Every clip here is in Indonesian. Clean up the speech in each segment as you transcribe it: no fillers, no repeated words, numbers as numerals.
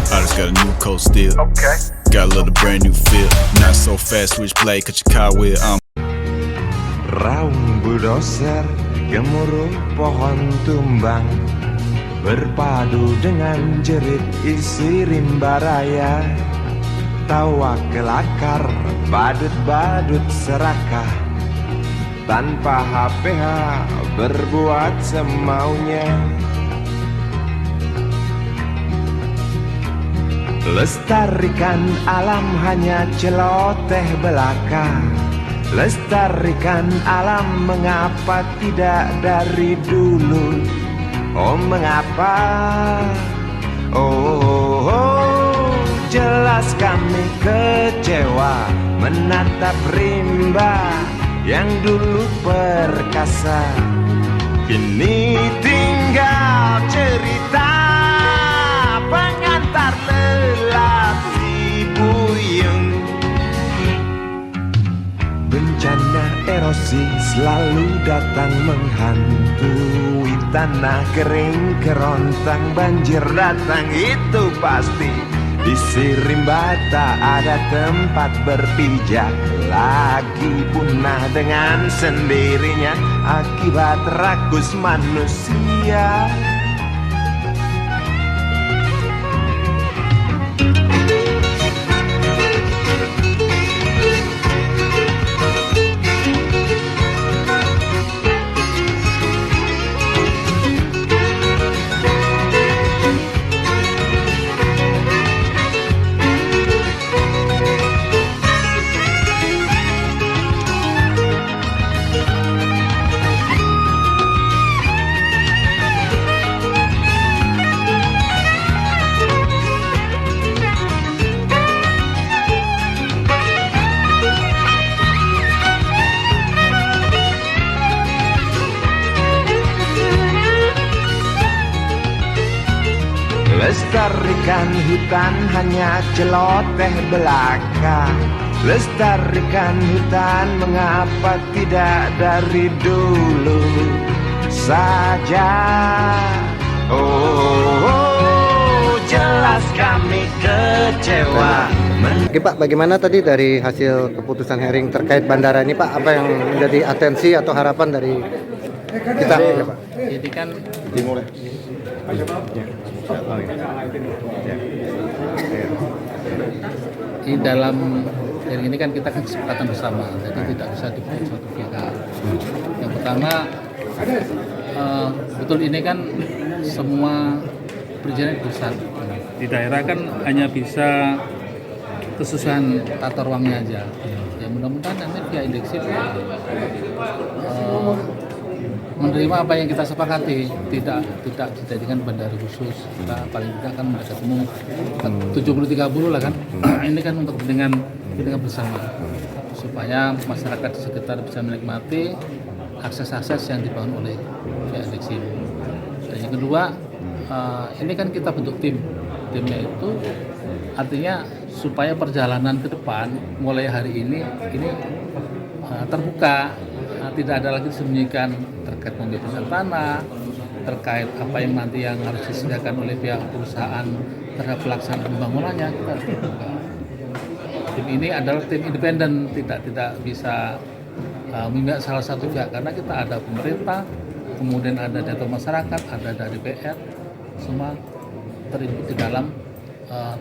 I just got a new coat still. Okay. Got a little brand new feel. Not so fast, switch play, cut your car wheel. Raung bulldozer, gemuruh pohon tumbang, berpadu dengan jerit isi rimba raya. Tawa kelakar, badut-badut serakah, tanpa HPH berbuat semaunya. Lestarikan alam hanya celoteh belaka. Lestarikan alam mengapa tidak dari dulu. Oh mengapa? Oh, jelas kami kecewa menatap rimba yang dulu perkasa. Kini tinggal cerita pengantar lelaki buyung. Bencana erosi selalu datang menghantui tanah kering kerontang, banjir datang itu pasti. Di Sirimba tak ada tempat berpijak lagi, punah dengan sendirinya akibat rakus manusia. Lestarikan hutan hanya celoteh belaka. Lestarikan hutan mengapa tidak dari dulu saja. Oh, jelas kami kecewa. Oke Pak, bagaimana tadi dari hasil keputusan hearing terkait bandara ini Pak? Apa yang menjadi atensi atau harapan dari kita? Pak? Jadi kan Dimulai. di dalam hearing ini kan kita kesepakatan bersama, jadi tidak bisa dipilih suatu pihak. Yang pertama, betul ini kan semua perizinan pusat. Di daerah kan hanya bisa kesusahan tata ruangnya aja. Ya mudah-mudahan nanti pihak Indeksif menerima apa yang kita sepakati, tidak dijadikan bandara khusus. Kita paling tidak kan mereka ketemu 70-30 lah kan. Ini kan untuk kepentingan bersama, supaya masyarakat di sekitar bisa menikmati akses-akses yang dibangun oleh pihak Indeksif. Dan yang kedua, ini kan kita bentuk timnya itu artinya supaya perjalanan ke depan mulai hari ini terbuka, tidak ada lagi disembunyikan terkait pembebasan tanah, terkait apa yang nanti yang harus disediakan oleh pihak perusahaan terhadap pelaksanaan pembangunannya. Kita harus terbuka. Tim ini adalah tim independen, tidak bisa memihak salah satu pihak, karena kita ada pemerintah, kemudian ada dari masyarakat, ada dari PR, semua terlibat di dalam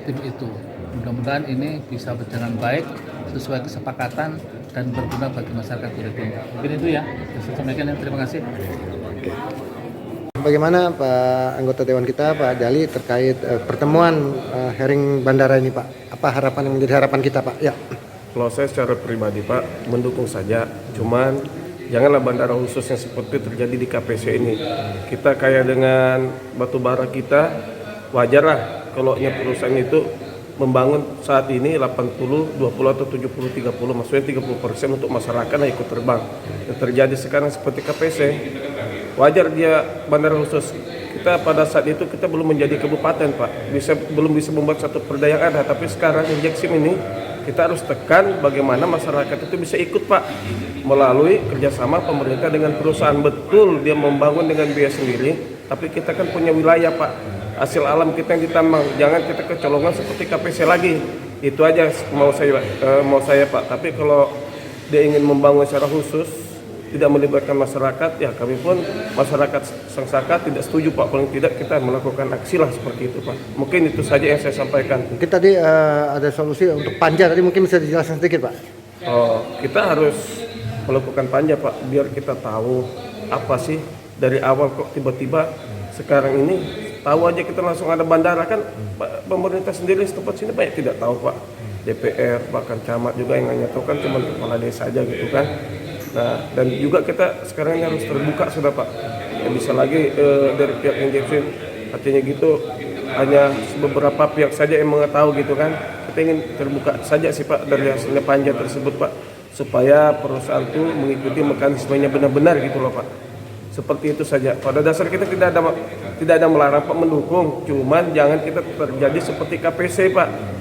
tim itu. Mudah-mudahan ini bisa berjalan baik sesuai kesepakatan dan berguna bagi masyarakat Belitung. Mungkin itu ya, saya sampaikan. Terima kasih. Bagaimana Pak anggota Dewan kita Pak Jali terkait pertemuan hearing bandara ini Pak? Apa harapan yang menjadi harapan kita Pak? Ya. Kalau saya secara pribadi Pak mendukung saja, cuman janganlah bandara khusus yang seperti terjadi di KPC ini. Kita kaya dengan batu bara kita, wajarlah kalau perusahaan itu membangun saat ini 80, 20 atau 70, 30, maksudnya 30% untuk masyarakat yang ikut terbang. Yang terjadi sekarang seperti KPC, wajar dia bandara khusus. Kita pada saat itu kita belum menjadi kabupaten Pak, belum bisa membuat satu perda yang ada, tapi sekarang Indeksif ini kita harus tekan bagaimana masyarakat itu bisa ikut Pak, melalui kerjasama pemerintah dengan perusahaan. Betul dia membangun dengan biaya sendiri, tapi kita kan punya wilayah Pak, hasil alam kita yang ditambang, jangan kita kecolongan seperti KPC lagi. Itu aja mau saya Pak. Tapi kalau dia ingin membangun secara khusus, tidak melibatkan masyarakat, ya kami pun masyarakat Sangsaka tidak setuju Pak. Paling tidak kita melakukan aksi lah seperti itu Pak. Mungkin itu saja yang saya sampaikan. Mungkin tadi ada solusi untuk panja, tadi mungkin bisa dijelaskan sedikit Pak. Oh, kita harus melakukan panja Pak, biar kita tahu apa sih dari awal kok tiba-tiba sekarang ini tahu aja kita langsung ada bandara kan. Pemerintah sendiri setempat sini banyak tidak tahu Pak. DPR bahkan camat juga yang hanya tahu kan cuma kepala desa aja gitu kan. Nah, dan juga kita sekarang ini harus terbuka sudah Pak. Ya bisa lagi dari pihak injeksi artinya gitu hanya beberapa pihak saja yang mengetahui gitu kan. Kita ingin terbuka saja sih Pak dari hasilnya panja tersebut Pak, supaya perusahaan itu mengikuti mekanismenya benar-benar gitu loh Pak. Seperti itu saja. Pada dasar kita tidak ada melarang Pak mendukung, cuman jangan kita terjadi seperti KPC Pak.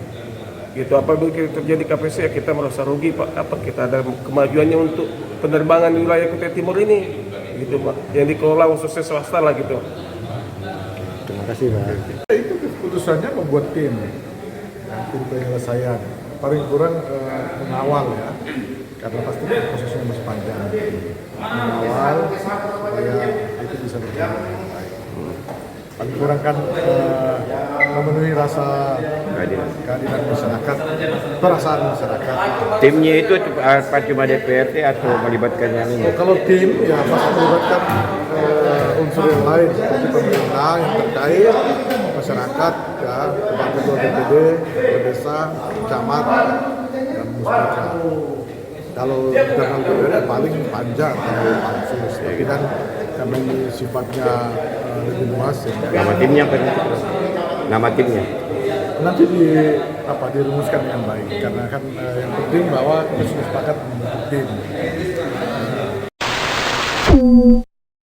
Gitu, apabila terjadi KPC ya kita merasa rugi Pak. Kapan kita ada kemajuannya untuk penerbangan di wilayah Kutai Timur ini, gitu Pak. Yang dikelola khususnya swasta lah gitu. Terima kasih Pak. Itu keputusannya membuat tim penyelesaian, paling kurang mengawal ya, karena pasti prosesnya masih panjang. Mengawal supaya itu bisa berjalan dengan baik. Paling kurang kan memenuhi rasa keadilan masyarakat, perasaan masyarakat. Timnya itu apa cuma DPRD atau melibatkan yang ini? Kalau tim ya pasti melibatkan unsur yang lain seperti pemerintah yang terkait, masyarakat, ya, ketua DPD, ketua desa, camat, dan musyawarah. Kalau internal DPD paling panjang kalau pansus, tapi kan kami sifatnya lebih luas. Ya. Nama timnya apa? Nama timnya? Nanti dirumuskan dengan baik, karena kan yang penting bahwa kita sudah sepakat membentuk tim.